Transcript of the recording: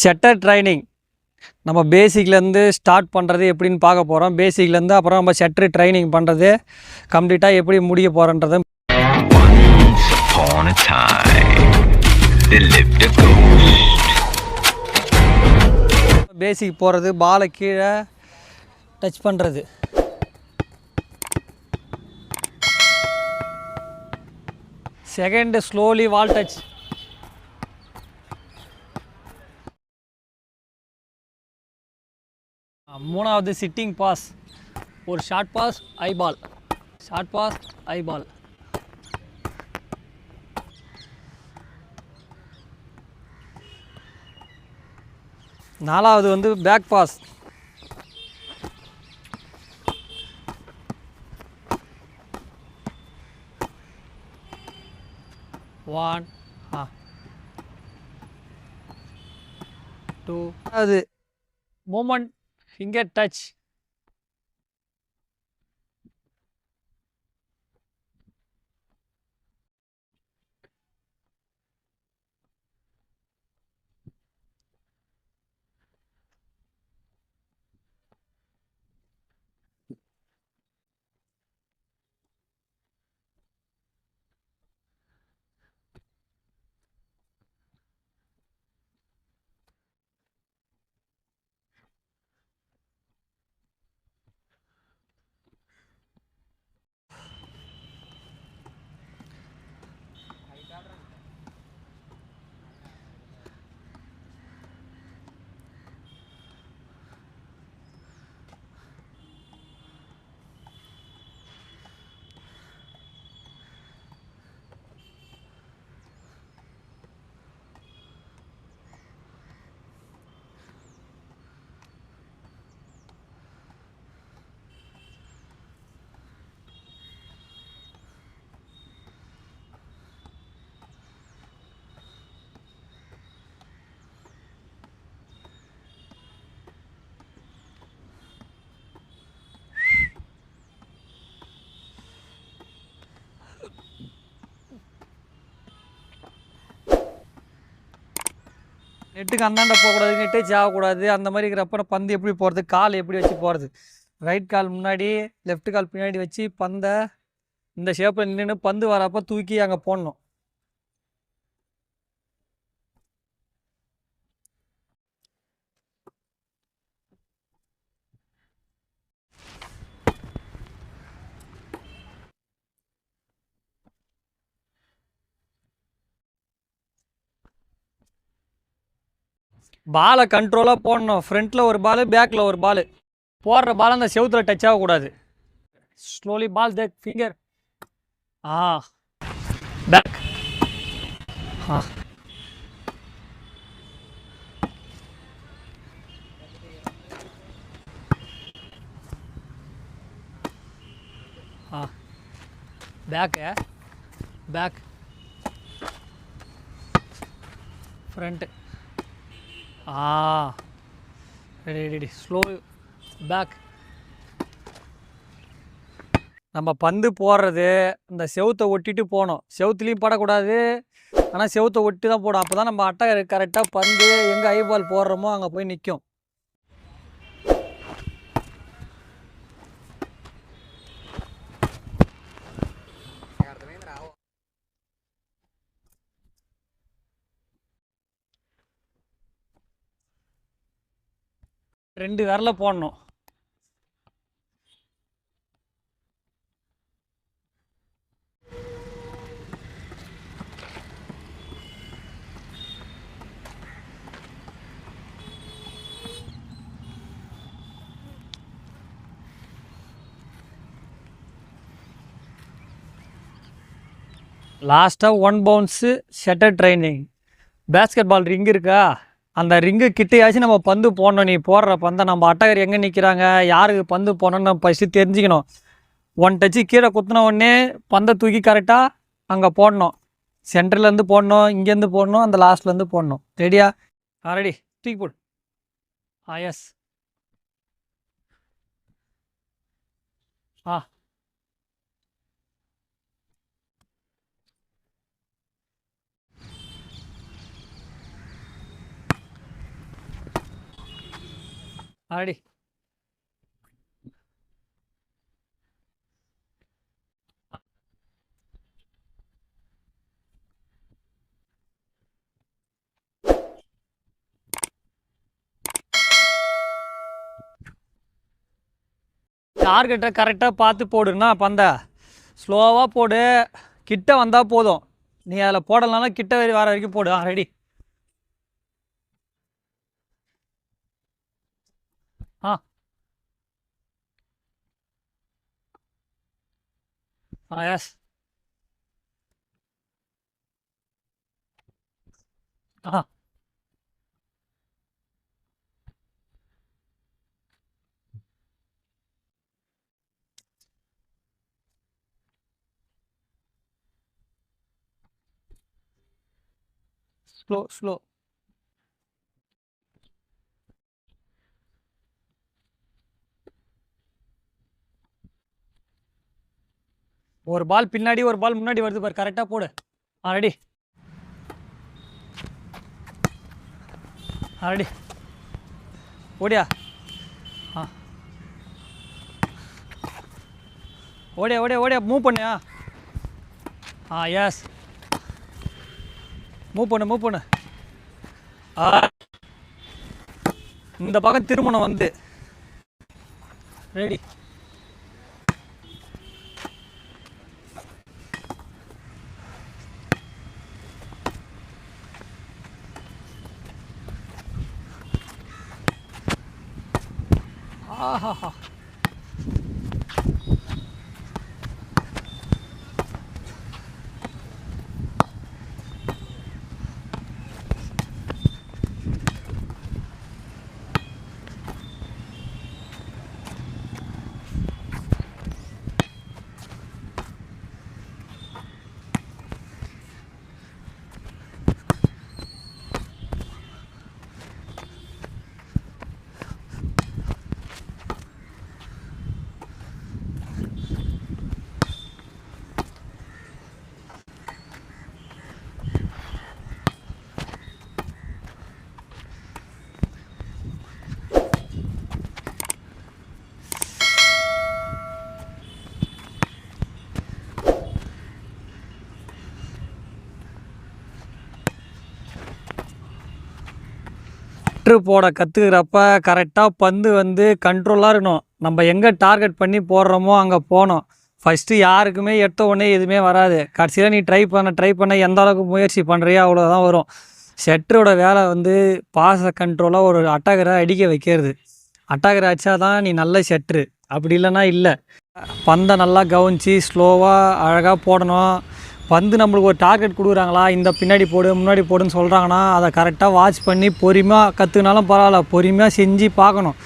Shutter training நம்ம பேசிக்லேருந்து start பண்ணுறது எப்படின்னு பார்க்க போகிறோம். பேசிக்லேருந்து அப்புறம் நம்ம ஷட்டர் ட்ரைனிங் பண்ணுறது கம்ப்ளீட்டாக எப்படி முடிய போகிறோன்றது. பேசிக் போகிறது, பாலை கீழே டச் பண்ணுறது, செகண்ட் ஸ்லோலி வால் டச், மூணாவது சிட்டிங் பாஸ், ஒரு short pass eyeball, short pass eyeball, நாலாவது வந்து பேக் பாஸ், ஒன் டூ, அது மூமெண்ட் ஃபிங்கர் டச், நெட்டுக்கு அந்தாண்ட போகக்கூடாது, நெட்டே சாகக்கூடாது. அந்த மாதிரி இருக்கிறப்ப பந்து எப்படி போகிறது, கால் எப்படி வச்சு போகிறது, ரைட் கால் முன்னாடி லெஃப்ட் கால் பின்னாடி வச்சு பந்தை இந்த ஷேப்பில் நின்று பந்து வரப்போ தூக்கி அங்கே போடணும். பாலை கண்ட்ரோலாக போடணும். ஃப்ரண்ட்டில் ஒரு பால், பேக்கில் ஒரு பால். போடுற பால் அந்த செவுத்தில் டச் ஆகக்கூடாது. Slowly ball take finger back back back front ready slow back. நம்ம பந்து போடுறது இந்த செவுத்தை ஒட்டிட்டு போகணும். செவுத்துலேயும் படக்கூடாது, ஆனால் செவுத்தை ஒட்டி தான் போடும். அப்போ தான் நம்ம அட்டை கரெக்டாக பந்து எங்கே ஐபால் போடுறோமோ அங்கே போய் நிற்கும். ரெண்டு விரல போடணும். லாஸ்ட்டாக 1 bounce shutter training. Basketball ring இருக்கா, அந்த ரிங்கு கிட்டையாச்சும் நம்ம பந்து போடணும். நீ போடுற பந்தை நம்ம அட்டகர் எங்கே நிற்கிறாங்க, யாருக்கு பந்து போடணும்னு நம்ம ஃபஸ்ட்டு தெரிஞ்சுக்கணும். 1 டச்சு கீழே குத்தின உடனே பந்தை தூக்கி கரெக்டாக அங்கே போடணும். சென்டர்லேருந்து போடணும், இங்கேருந்து போடணும், அந்த லாஸ்ட்லேருந்து போடணும். ரெடியா? ரெடி, தூக்கி போடு. எஸ். ரெடி. டார்கெட்டை கரெக்டாக பார்த்து போடுன்னா பந்த ஸ்லோவாக போடு, கிட்ட வந்தால் போதும். நீ அதில் போடலனாலும் கிட்ட வர வரைக்கும் போடு. ரெடி. ஆ எஸ். ஆ ஸ்லோ ஸ்லோ. ஒரு பால் பின்னாடி ஒரு பால் முன்னாடி வருது பாரு, கரெக்டாக போடு. ரெடி. ரெடி. ஓடியா. ஆ ஓடியா ஓடியா ஓடியா. மூவ் பண்ணியா. எஸ். மூவ் பண்ணு. இந்த பக்கம் திருமணம் வந்து. ரெடி. ஆஹா. போட கற்றுக்கிறப்ப கரெக்டாக பந்து வந்து கண்ட்ரோலாக இருக்கணும். நம்ம எங்கே டார்கெட் பண்ணி போடுறோமோ அங்கே போகணும். ஃபஸ்ட்டு யாருக்குமே எடுத்த உடனே எதுவுமே வராது. கடைசியில் நீ ட்ரை பண்ண எந்த அளவுக்கு முயற்சி பண்ணுறியோ அவ்வளோதான் வரும். ஷெட்டரோட வேலை வந்து பாஸை கண்ட்ரோலாக ஒரு அட்டாக்கரை அடிக்க வைக்கிறது. அட்டாக்கரை அடித்தா தான் நீ நல்ல ஷெட்ரு, அப்படி இல்லைன்னா இல்லை. பந்தை நல்லா கவனித்து ஸ்லோவாக அழகாக போடணும். பந்து நம்மளுக்கு ஒரு டார்கெட் கொடுக்குறாங்களா, இந்த பின்னாடி போடு முன்னாடி போடுன்னு சொல்கிறாங்கன்னா அதை கரெக்டாக வாட்ச் பண்ணி பொறுமையாக கற்றுக்கினாலும் பரவாயில்ல, பொறுமையாக செஞ்சு பார்க்கணும்.